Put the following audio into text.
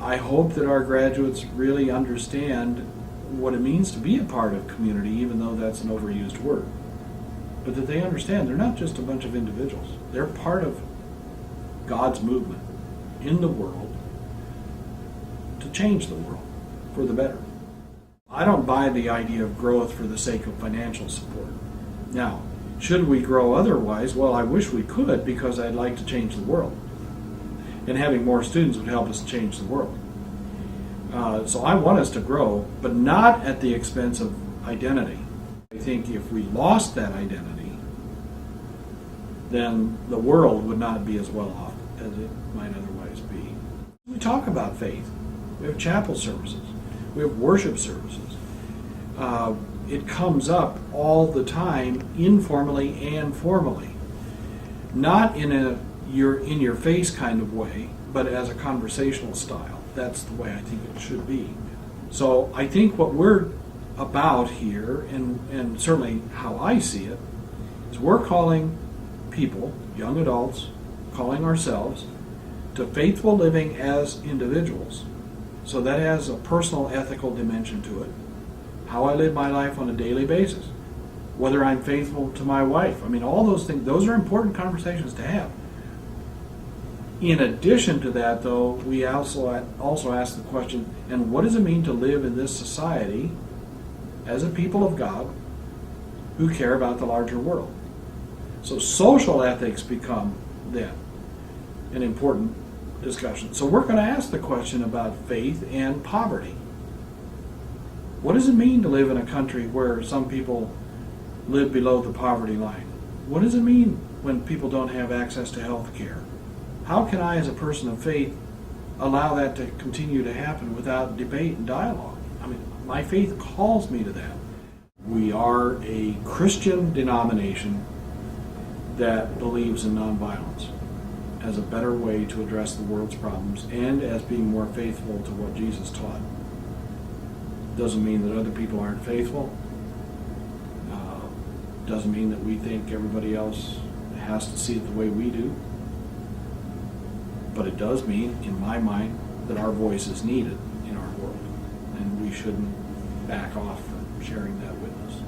I hope that our graduates really understand what it means to be a part of community, even though that's an overused word. But that they understand they're not just a bunch of individuals. They're part of God's movement in the world to change the world for the better. I don't buy the idea of growth for the sake of financial support. Now, should we grow otherwise? Well, I wish we could, because I'd like to change the world. And having more students would help us change the world. So I want us to grow, but not at the expense of identity. I think if we lost that identity, then the world would not be as well off as it might otherwise be. We talk about faith. We have chapel services. We have worship services. It comes up all the time, informally and formally. Not in a you're in your face kind of way, but as a conversational style. That's the way I think it should be. So I think what we're about here, and certainly how I see it, is we're calling people, young adults, calling ourselves, to faithful living as individuals. So that has a personal ethical dimension to it. How I live my life on a daily basis. Whether I'm faithful to my wife. I mean, all those things, those are important conversations to have. In addition to that, though, we also ask the question, and what does it mean to live in this society as a people of God who care about the larger world? So social ethics become then an important discussion. So we're going to ask the question about faith and poverty. What does it mean to live in a country where some people live below the poverty line? What does it mean when people don't have access to health care? How can I, as a person of faith, allow that to continue to happen without debate and dialogue? I mean, my faith calls me to that. We are a Christian denomination that believes in nonviolence as a better way to address the world's problems and as being more faithful to what Jesus taught. Doesn't mean that other people aren't faithful. Doesn't mean that we think everybody else has to see it the way we do. But it does mean, in my mind, that our voice is needed in our world, and we shouldn't back off from sharing that witness.